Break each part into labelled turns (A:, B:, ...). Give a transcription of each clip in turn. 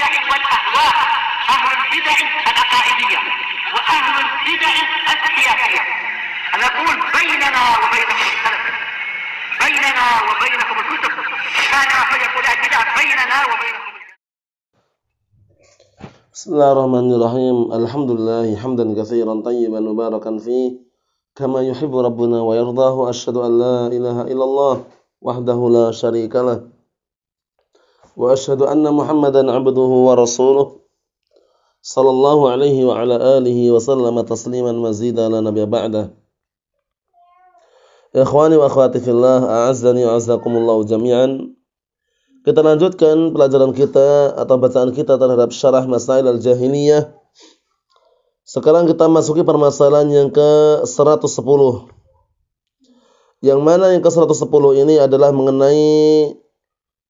A: البدع والأهواء، أهل البدع العقائدية وأهل البدع السياسية. نقول بيننا وبينكم السلف، بيننا وبينكم الكتب، كان فيقول البدع بيننا وبينكم.
B: Bismillahirrahmanirrahim. Alhamdulillah hamdan katsiran tayyiban mubarakan fi kama yuhibbu rabbuna wa yardahu. Asyhadu an la ilaha illallah wahdahu la syarikalah wa asyhadu anna Muhammadan 'abduhu wa rasuluh sallallahu alaihi wa ala alihi wa sallama tasliman mazida la nabiyya ba'da. Ikhwani wa akhwati fillah, a'azzani wa a'azzakumullah jami'an. Kita lanjutkan pelajaran kita atau bacaan kita terhadap syarah Masail al-Jahiliyah. Sekarang kita masuki permasalahan yang ke-110. Yang mana yang ke-110 ini adalah mengenai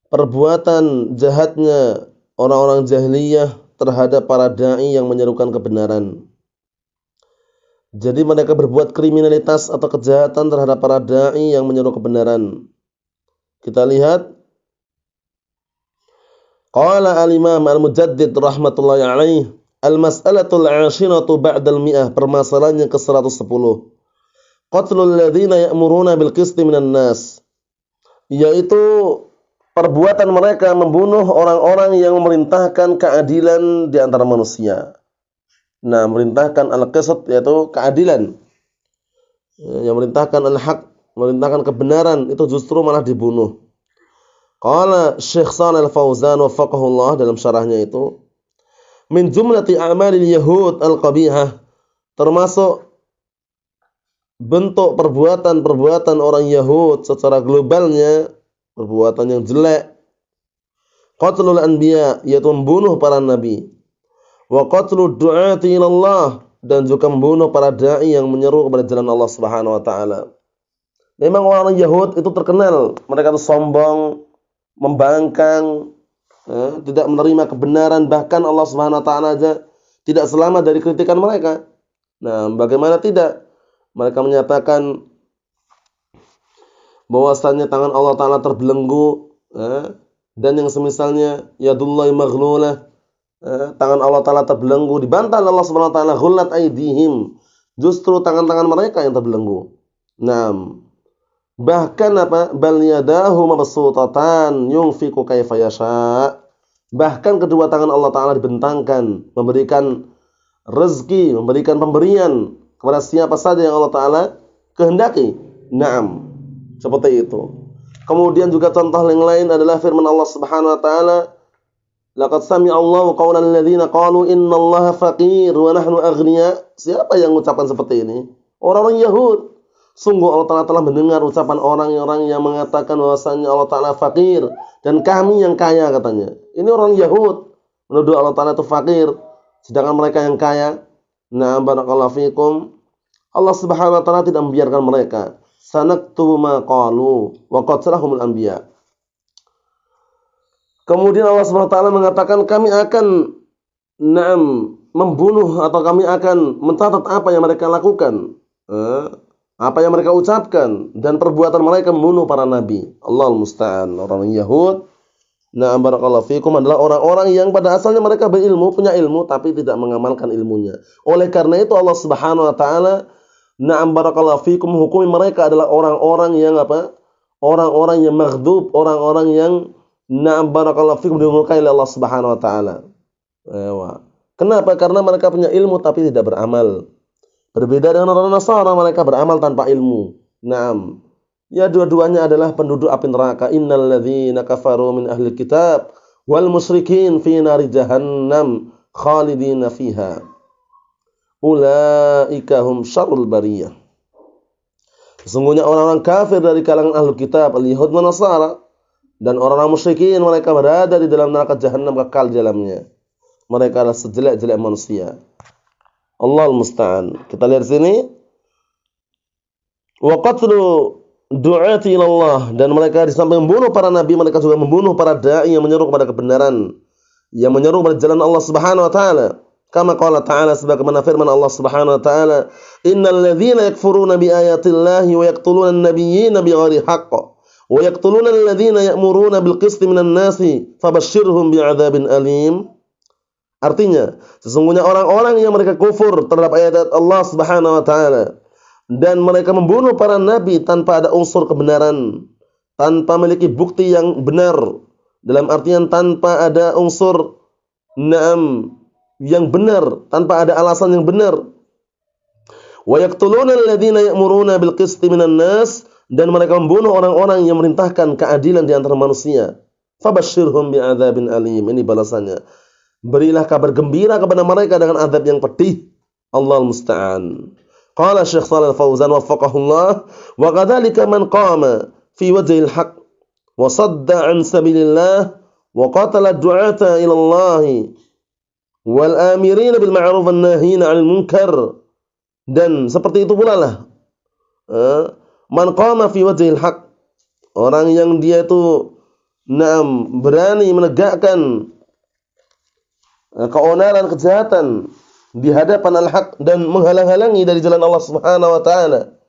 B: perbuatan jahatnya orang-orang jahiliyah terhadap para dai yang menyerukan kebenaran. Jadi mereka berbuat kriminalitas atau kejahatan terhadap para dai yang menyeru kebenaran. Kita lihat qala al-Imam al-Mujaddid rahmatullahi alaih, al-mas'alatul 'ashiratu ba'dal mi'ah, permasalahan yang ke-110. Qatlul ladzina ya'muruna bil qisti minan nas, yaitu perbuatan mereka membunuh orang-orang yang memerintahkan keadilan di antara manusia. Nah, memerintahkan al-qist yaitu keadilan. Yang memerintahkan al-haq, memerintahkan kebenaran, itu justru malah dibunuh. Qala Syekh Shalih Al-Fauzan wafaqahullah dalam syarahnya itu, min jumlati a'malil yahud al-qabihah, termasuk bentuk perbuatan-perbuatan orang Yahud secara globalnya, perbuatan yang jelek. Qatlul anbiya, yaitu membunuh para nabi. Wa qatlud du'ati ilallah, dan juga membunuh para dai yang menyeru kepada jalan Allah Subhanahu wa taala. Memang orang Yahud itu terkenal, mereka itu sombong, membangkang, tidak menerima kebenaran, bahkan Allah Subhanahu wa taala aja tidak selamat dari kritikan mereka. Nah, bagaimana tidak? Mereka menyatakan bahwasannya tangan Allah taala terbelenggu, dan yang semisalnya, yadullahi maghlulah, tangan Allah taala terbelenggu, dibantah Allah Subhanahu wa taala, ghullat aydihim, justru tangan-tangan mereka yang terbelenggu. Nah, bahkan apa? Bal yadahu mabsutatan yunfiqu kaifa yasha. Bahkan kedua tangan Allah taala dibentangkan, memberikan rezeki, memberikan pemberian kepada siapa saja yang Allah taala kehendaki. Naam, seperti itu. Kemudian juga contoh yang lain adalah firman Allah Subhanahu wa taala, laqad sami'a Allahu qawlan alladziina qalu innallaha faqir wa nahnu aghniya. Siapa yang mengucapkan seperti ini? Orang-orang Yahud. Sungguh Allah Ta'ala telah mendengar ucapan orang-orang yang mengatakan bahwasanya Allah Ta'ala fakir dan kami yang kaya, katanya. Ini orang Yahud menuduh Allah Ta'ala itu fakir, sedangkan mereka yang kaya. Nah, barakallahu fikum. Allah Subhanahu wa taala tidak membiarkan mereka. Sanaktubu ma qalu wa qatlahumul anbiya. Kemudian Allah Subhanahu wa taala mengatakan, kami akan membunuh atau kami akan mencatat apa yang mereka lakukan, apa yang mereka ucapkan, dan perbuatan mereka membunuh para nabi. Allahul musta'an. Orang Yahud, na'am barakallahu fikum, adalah orang-orang yang pada asalnya mereka berilmu, punya ilmu, tapi tidak mengamalkan ilmunya. Oleh karena itu Allah Subhanahu wa taala, na'am barakallahu fikum, hukumi mereka adalah orang-orang yang apa? Orang-orang yang maghdub, orang-orang yang na'am barakallahu fikum dimurkai oleh Allah Subhanahu wa taala. Kenapa? Karena mereka punya ilmu tapi tidak beramal. Berbeda dengan orang Nasara, mereka beramal tanpa ilmu. Naam. Ya, dua-duanya adalah penduduk api neraka. Innal ladzina kafaru min ahli kitab wal musyrikin fi nari jahannam khalidina fiha. Ulaika hum syarrul bariyah. Sesungguhnya orang-orang kafir dari kalangan ahli kitab, al-Yahud dan Nasara, dan orang-orang musyrikin, mereka berada di dalam neraka jahannam kekal di dalamnya. Mereka adalah sejelek-jelek manusia. Allahul musta'an. Kita lihat sini. Wa qatlu du'ati ilallah, dan mereka di samping membunuh para nabi, mereka juga membunuh para dai yang menyeru kepada kebenaran, yang menyeru kepada jalan Allah Subhanahu wa taala. Kama qala ta'ala, sebagaimana firman Allah Subhanahu wa taala, innal ladzina yakfuruna bi ayatillahi wa yaqtuluna an-nabiyyina bighairi haqq wa yaqtuluna alladhina ya'muruna bil qisti minan nasi fabashshirhum bi'adzabin alim. Artinya, sesungguhnya orang-orang yang mereka kufur terhadap ayat-ayat Allah Subhanahu wa taala dan mereka membunuh para nabi tanpa ada unsur kebenaran, tanpa memiliki bukti yang benar, dalam artian tanpa ada unsur yang benar, tanpa ada alasan yang benar. Wa yaqtuluna alladziina ya'muruna bil qisti minan nas, dan mereka membunuh orang-orang yang merintahkan keadilan di antara manusia. Fabashshirhum bi'adzabin alim. Ini balasannya. Berilah kabar gembira kepada mereka dengan azab yang pedih. Allahul musta'an. Qala Syekh Shalih Al-Fauzan waffaqahullah, wa kadzalika man qama fi wajhil haqq wa sadda an sabilillah wa qatala du'ata ila Allah wal amirina bil ma'ruf wan nahina 'anil munkar. Dan seperti itu pula lah man qama fi wajhil haqq, orang yang dia itu berani menegakkan keonaran, kejahatan di hadapan al-haq dan menghalang-halangi dari jalan Allah Subhanahu wa taala,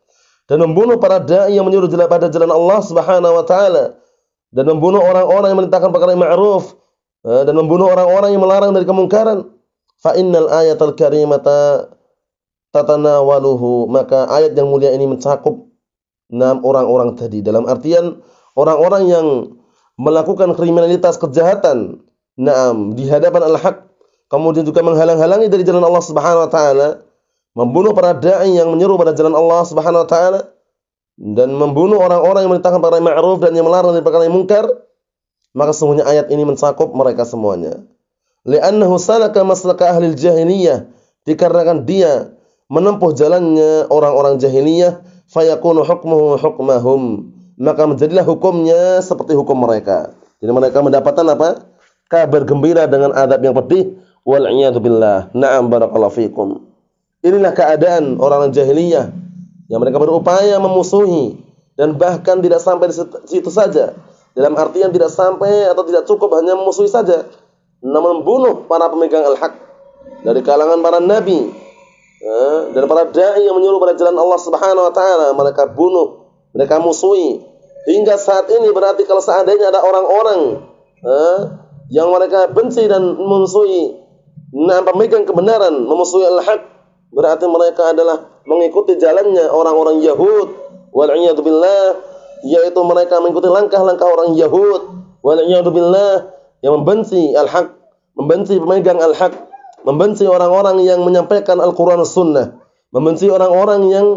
B: dan membunuh para dai yang menyuruh pada jalan Allah Subhanahu wa taala, dan membunuh orang-orang yang merintahkan perkara yang ma'ruf dan membunuh orang-orang yang melarang dari kemungkaran. Fa innal ayatal karimata tatanawaluhu, maka ayat yang mulia ini mencakup orang-orang tadi, dalam artian orang-orang yang melakukan kriminalitas, kejahatan di hadapan al-haq, kemudian juga menghalang-halangi dari jalan Allah Subhanahu wa taala, membunuh para dai yang menyeru pada jalan Allah Subhanahu wa taala, dan membunuh orang-orang yang merintahkan perkara yang ma'ruf dan yang melarang dari perkara yang munkar, maka sesungguhnya ayat ini mencakup mereka semuanya. Li'annahu salaka maslaka ahli jahiliyah, dikarenakan dia menempuh jalannya orang-orang jahiliyah, fayakunu hukmuhu hukmahum, maka menjadilah hukumnya seperti hukum mereka. Jadi mereka mendapatkan apa? Kabar gembira dengan adab yang pedih. Wal iyadu billah. Na'am, barakallahu fikum. Inilah keadaan orang jahiliyah yang mereka berupaya memusuhi, dan bahkan tidak sampai di situ saja. Dalam artian tidak sampai atau tidak cukup hanya memusuhi saja, namun membunuh para pemegang al-haq dari kalangan para nabi dan para dai yang menyuruh pada jalan Allah Subhanahu wa taala. Mereka bunuh, mereka musuhi. Hingga saat ini berarti kalau seandainya ada orang-orang yang mereka benci dan memusuhi pemegang kebenaran, memusuhi al-haq, berarti mereka adalah mengikuti jalannya orang-orang Yahud, wal iyadu billah, yaitu mereka mengikuti langkah-langkah orang Yahud, wal iyadu billah, yang membenci al-haq, membenci pemegang al-haq, membenci orang-orang yang menyampaikan Al-Qur'an Sunnah, membenci orang-orang yang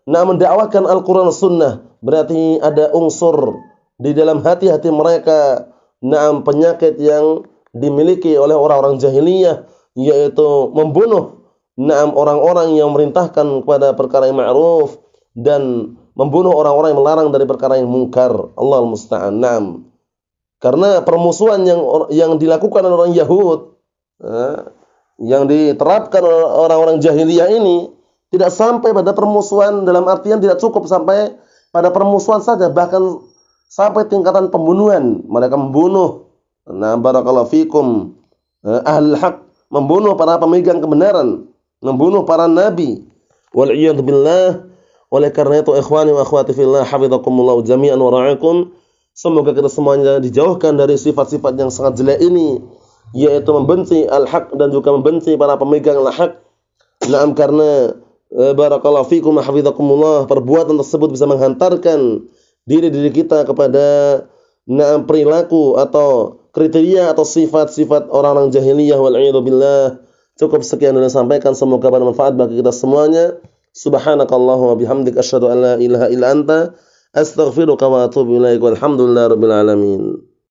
B: mendakwahkan Al-Qur'an Sunnah. Berarti ada unsur di dalam hati-hati mereka penyakit yang dimiliki oleh orang-orang jahiliyah, yaitu membunuh orang-orang yang merintahkan kepada perkara yang ma'ruf dan membunuh orang-orang yang melarang dari perkara yang munkar. Allahul musta'an. Karena permusuhan yang dilakukan oleh orang Yahud, yang diterapkan oleh orang-orang jahiliyah ini, tidak sampai pada permusuhan, dalam artian tidak cukup sampai pada permusuhan saja, bahkan sampai tingkatan pembunuhan. Mereka membunuh barakallahu fikum ahlul haq, membunuh para pemegang kebenaran, membunuh para nabi. Wal iyad billah. Oleh karena itu ikhwani wa akhwati fillah, hafizakumullah jami'an wa ra'akum, semoga kita semuanya dijauhkan dari sifat-sifat yang sangat jelek ini, yaitu membenci al-haq dan juga membenci para pemegang al-haq. Karena barakallahu fikum wa hafizakumullah, perbuatan tersebut bisa menghantarkan diri kita kepada perilaku atau kriteria atau sifat-sifat orang-orang jahiliyah, wal a'idzu billah. Cukup sekian yang disampaikan, semoga bermanfaat bagi kita semuanya. Subhanakallahumma bihamdika asyhadu an la ilaha illa anta astaghfiruka wa atubu ilaik. Walhamdulillahirabbil alamin.